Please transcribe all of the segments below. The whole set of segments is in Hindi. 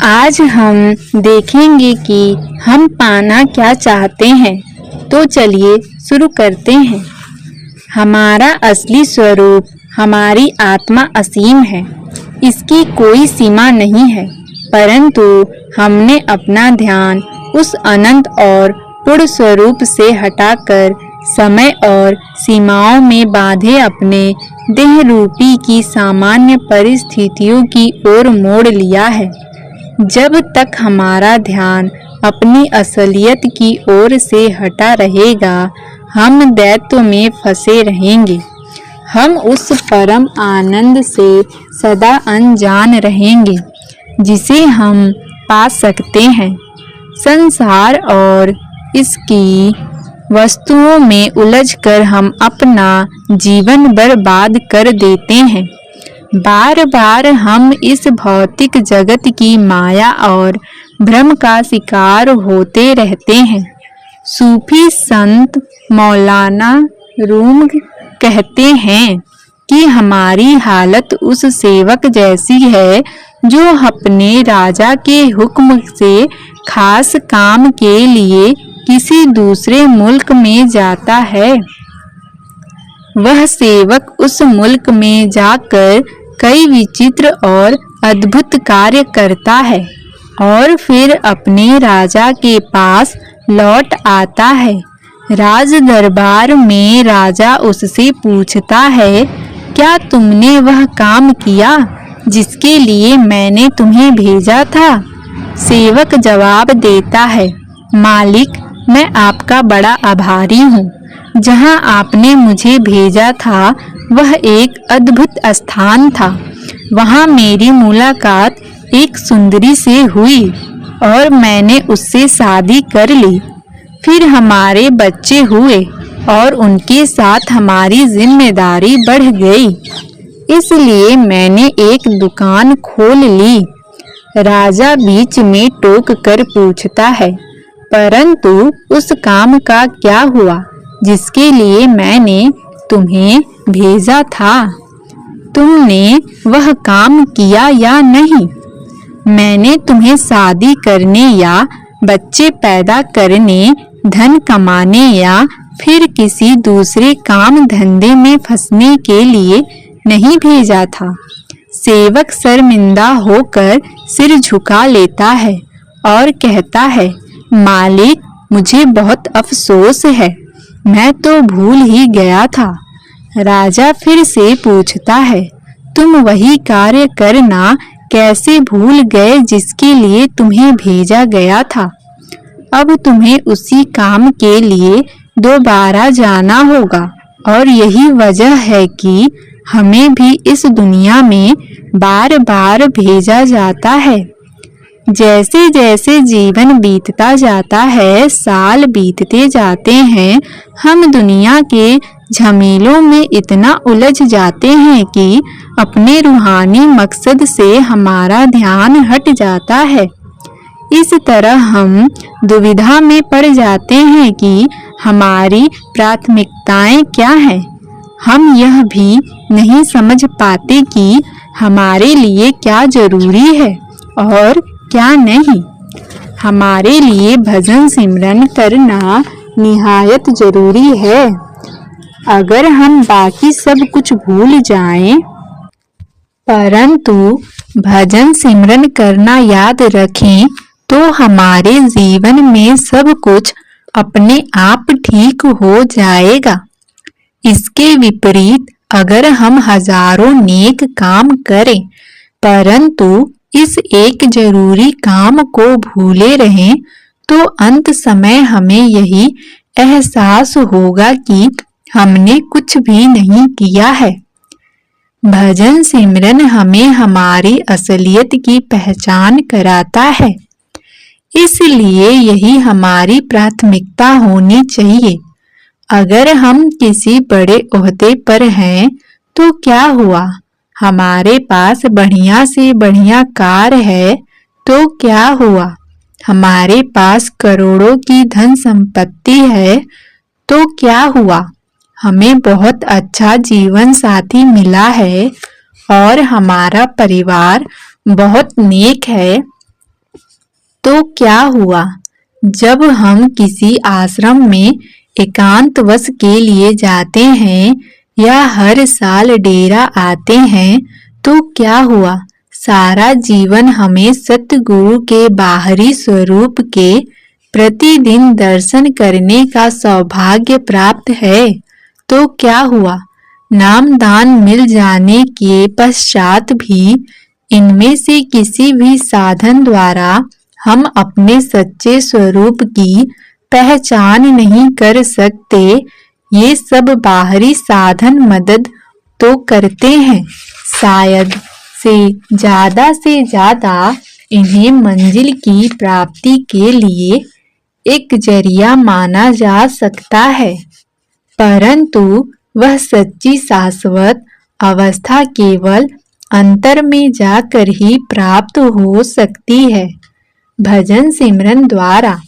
आज हम देखेंगे कि हम पाना क्या चाहते हैं। तो चलिए शुरू करते हैं। हमारा असली स्वरूप, हमारी आत्मा असीम है, इसकी कोई सीमा नहीं है, परंतु हमने अपना ध्यान उस अनंत और पूर्ण स्वरूप से हटाकर समय और सीमाओं में बांधे अपने देह रूपी की सामान्य परिस्थितियों की ओर मोड़ लिया है। जब तक हमारा ध्यान अपनी असलियत की ओर से हटा रहेगा, हम दैत्य में फंसे रहेंगे। हम उस परम आनंद से सदा अनजान रहेंगे जिसे हम पा सकते हैं। संसार और इसकी वस्तुओं में उलझकर हम अपना जीवन बर्बाद कर देते हैं। बार बार हम इस भौतिक जगत की माया और भ्रम का शिकार होते रहते हैं। सूफी संत मौलाना रूम कहते हैं कि हमारी हालत उस सेवक जैसी है जो अपने राजा के हुक्म से खास काम के लिए किसी दूसरे मुल्क में जाता है। वह सेवक उस मुल्क में जाकर कई विचित्र और अद्भुत कार्य करता है और फिर अपने राजा के पास लौट आता है। राज दरबार में राजा उससे पूछता है, क्या तुमने वह काम किया जिसके लिए मैंने तुम्हें भेजा था? सेवक जवाब देता है, मालिक, मैं आपका बड़ा आभारी हूँ। जहाँ आपने मुझे भेजा था वह एक अद्भुत स्थान था। वहाँ मेरी मुलाकात एक सुंदरी से हुई और मैंने उससे शादी कर ली। फिर हमारे बच्चे हुए और उनके साथ हमारी जिम्मेदारी बढ़ गई। इसलिए मैंने एक दुकान खोल ली। राजा बीच में टोक कर पूछता है, परंतु उस काम का क्या हुआ जिसके लिए मैंने तुम्हें भेजा था? तुमने वह काम किया या नहीं? मैंने तुम्हें शादी करने या बच्चे पैदा करने, धन कमाने या फिर किसी दूसरे काम धंधे में फंसने के लिए नहीं भेजा था। सेवक शर्मिंदा होकर सिर झुका लेता है और कहता है, मालिक, मुझे बहुत अफसोस है, मैं तो भूल ही गया था। राजा फिर से पूछता है, तुम वही कार्य करना कैसे भूल गए जिसके लिए तुम्हें भेजा गया था? अब तुम्हें उसी काम के लिए दोबारा जाना होगा और यही वजह है कि हमें भी इस दुनिया में बार बार भेजा जाता है। जैसे जैसे जीवन बीतता जाता है, साल बीतते जाते हैं, हम दुनिया के झमेलों में इतना उलझ जाते हैं कि अपने रूहानी मकसद से हमारा ध्यान हट जाता है। इस तरह हम दुविधा में पड़ जाते हैं कि हमारी प्राथमिकताएं क्या हैं। हम यह भी नहीं समझ पाते कि हमारे लिए क्या जरूरी है और क्या नहीं। हमारे लिए भजन सिमरन करना निहायत जरूरी है। अगर हम बाकी सब कुछ भूल जाएं, परंतु भजन सिमरन करना याद रखें, तो हमारे जीवन में सब कुछ अपने आप ठीक हो जाएगा। इसके विपरीत अगर हम हजारों नेक काम करें, परंतु इस एक जरूरी काम को भूले रहें, तो अंत समय हमें यही एहसास होगा कि हमने कुछ भी नहीं किया है। भजन सिमरन हमें हमारी असलियत की पहचान कराता है, इसलिए यही हमारी प्राथमिकता होनी चाहिए। अगर हम किसी बड़े ओहदे पर हैं, तो क्या हुआ? हमारे पास बढ़िया से बढ़िया कार है, तो क्या हुआ? हमारे पास करोड़ों की धन संपत्ति है, तो क्या हुआ? हमें बहुत अच्छा जीवन साथी मिला है और हमारा परिवार बहुत नेक है, तो क्या हुआ? जब हम किसी आश्रम में एकांतवास के लिए जाते हैं या हर साल डेरा आते हैं तो क्या हुआ? सारा जीवन हमें सतगुरु के बाहरी स्वरूप के प्रतिदिन दर्शन करने का सौभाग्य प्राप्त है। तो क्या हुआ? नामदान मिल जाने के पश्चात भी इनमें से किसी भी साधन द्वारा हम अपने सच्चे स्वरूप की पहचान नहीं कर सकते। ये सब बाहरी साधन मदद तो करते हैं, शायद से ज्यादा इन्हें मंजिल की प्राप्ति के लिए एक जरिया माना जा सकता है, परंतु वह सच्ची शाश्वत अवस्था केवल अंतर में जाकर ही प्राप्त हो सकती है, भजन सिमरन द्वारा।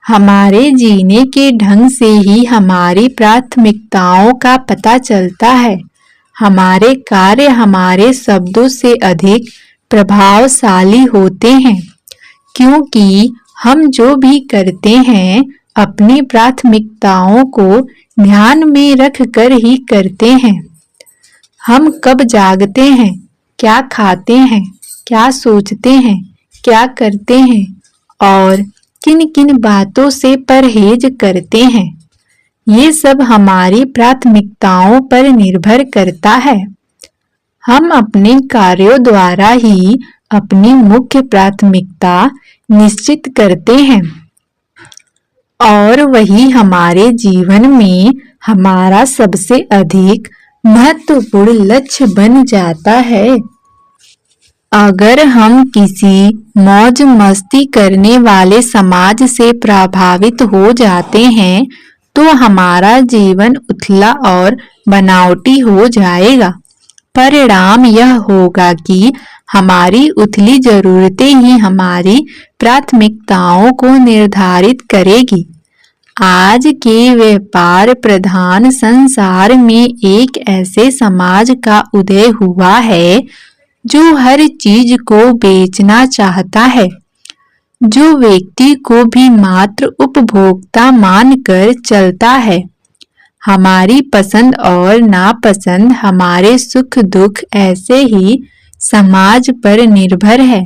हमारे जीने के ढंग से ही हमारी प्राथमिकताओं का पता चलता है। हमारे कार्य हमारे शब्दों से अधिक प्रभावशाली होते हैं, क्योंकि हम जो भी करते हैं अपनी प्राथमिकताओं को ध्यान में रख कर ही करते हैं। हम कब जागते हैं, क्या खाते हैं, क्या सोचते हैं, क्या करते हैं और किन किन बातों से परहेज करते हैं, ये सब हमारी प्राथमिकताओं पर निर्भर करता है। हम अपने कार्यों द्वारा ही अपनी मुख्य प्राथमिकता निश्चित करते हैं और वही हमारे जीवन में हमारा सबसे अधिक महत्वपूर्ण लक्ष्य बन जाता है। अगर हम किसी मौज मस्ती करने वाले समाज से प्रभावित हो जाते हैं तो हमारा जीवन उथला और बनावटी हो जाएगा। परिणाम यह होगा कि हमारी उथली जरूरतें ही हमारी प्राथमिकताओं को निर्धारित करेगी। आज के व्यापार प्रधान संसार में एक ऐसे समाज का उदय हुआ है जो हर चीज को बेचना चाहता है, जो व्यक्ति को भी मात्र उपभोक्ता मानकर चलता है। हमारी पसंद और नापसंद, हमारे सुख दुख ऐसे ही समाज पर निर्भर है।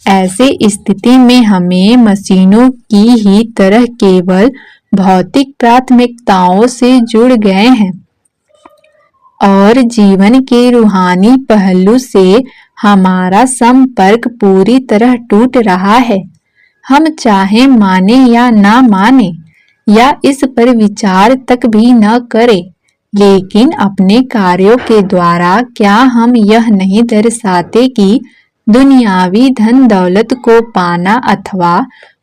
ऐसे स्थिति में हमें मशीनों की ही तरह केवल भौतिक प्राथमिकताओं से जुड़ गए हैं और जीवन के रूहानी पहलू से हमारा संपर्क पूरी तरह टूट रहा है। हम चाहे माने या ना माने या इस पर विचार तक भी न करें, लेकिन अपने कार्यों के द्वारा क्या हम यह नहीं दर्शाते कि दुनियावी धन दौलत को पाना अथवा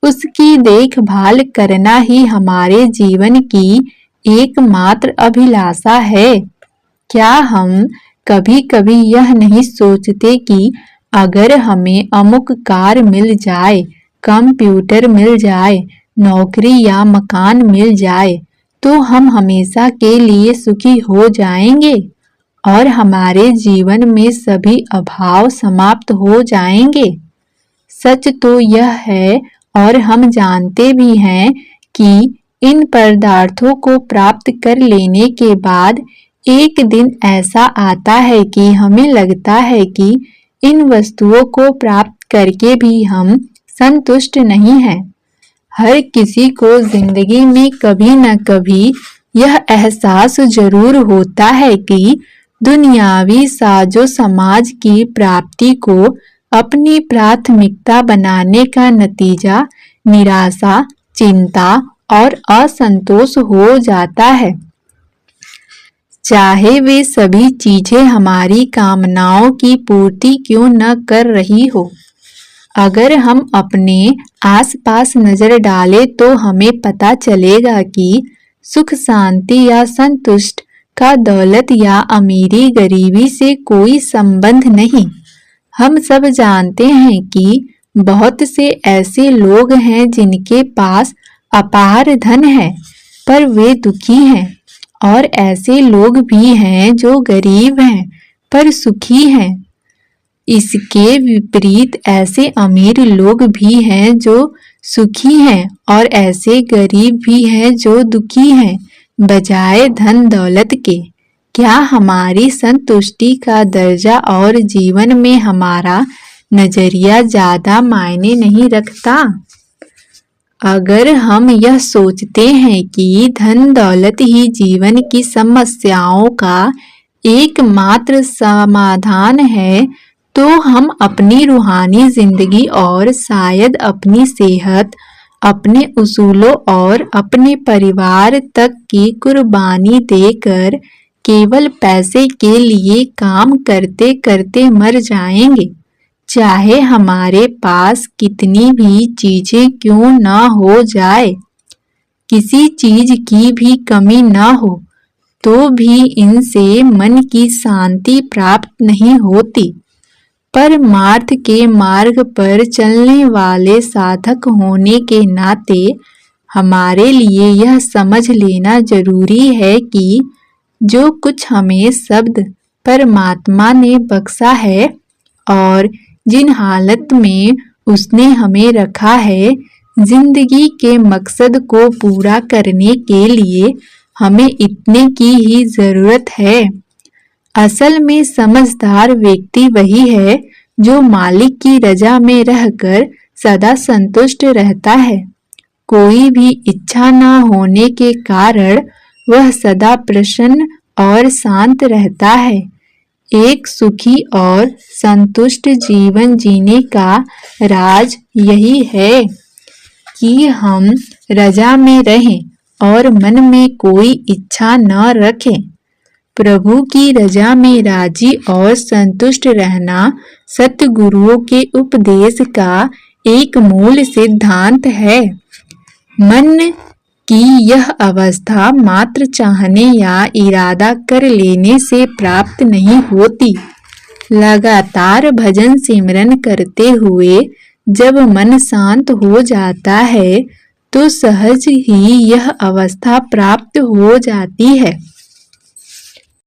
उसकी देखभाल करना ही हमारे जीवन की एकमात्र अभिलाषा है? क्या हम कभी कभी यह नहीं सोचते कि अगर हमें अमुक कार मिल जाए, कंप्यूटर मिल जाए, नौकरी या मकान मिल जाए तो हम हमेशा के लिए सुखी हो जाएंगे और हमारे जीवन में सभी अभाव समाप्त हो जाएंगे? सच तो यह है और हम जानते भी हैं कि इन पदार्थों को प्राप्त कर लेने के बाद एक दिन ऐसा आता है कि हमें लगता है कि इन वस्तुओं को प्राप्त करके भी हम संतुष्ट नहीं हैं। हर किसी को जिंदगी में कभी न कभी यह एहसास जरूर होता है कि दुनियावी साजो समाज की प्राप्ति को अपनी प्राथमिकता बनाने का नतीजा निराशा, चिंता और असंतोष हो जाता है, चाहे वे सभी चीजें हमारी कामनाओं की पूर्ति क्यों न कर रही हो। अगर हम अपने आसपास नजर डालें तो हमें पता चलेगा कि सुख शांति या संतुष्ट का दौलत या अमीरी गरीबी से कोई संबंध नहीं। हम सब जानते हैं कि बहुत से ऐसे लोग हैं जिनके पास अपार धन है पर वे दुखी हैं, और ऐसे लोग भी हैं जो गरीब हैं पर सुखी हैं। इसके विपरीत ऐसे अमीर लोग भी हैं जो सुखी हैं और ऐसे गरीब भी हैं जो दुखी हैं बजाय धन दौलत के। क्या हमारी संतुष्टि का दर्जा और जीवन में हमारा नजरिया ज्यादा मायने नहीं रखता? अगर हम यह सोचते हैं कि धन दौलत ही जीवन की समस्याओं का एकमात्र समाधान है, तो हम अपनी रूहानी जिंदगी और शायद अपनी सेहत, अपने उसूलों और अपने परिवार तक की कुर्बानी देकर केवल पैसे के लिए काम करते करते मर जाएंगे, चाहे हमारे पास कितनी भी चीजें क्यों ना हो जाए। किसी चीज की भी कमी ना हो तो भी इनसे मन की शांति प्राप्त नहीं होती। परमार्थ के मार्ग पर चलने वाले साधक होने के नाते हमारे लिए यह समझ लेना जरूरी है कि जो कुछ हमें शब्द परमात्मा ने बख्शा है और जिन हालत में उसने हमें रखा है, जिंदगी के मकसद को पूरा करने के लिए हमें इतने की ही जरूरत है। असल में समझदार व्यक्ति वही है जो मालिक की रजा में रहकर सदा संतुष्ट रहता है। कोई भी इच्छा न होने के कारण वह सदा प्रसन्न और शांत रहता है। एक सुखी और संतुष्ट जीवन जीने का राज यही है कि हम रजा में रहें और मन में कोई इच्छा न रखें। प्रभु की रजा में राजी और संतुष्ट रहना सतगुरुओं के उपदेश का एक मूल सिद्धांत है। मन की यह अवस्था मात्र चाहने या इरादा कर लेने से प्राप्त नहीं होती। लगातार भजन सिमरन करते हुए जब मन शांत हो जाता है तो सहज ही यह अवस्था प्राप्त हो जाती है।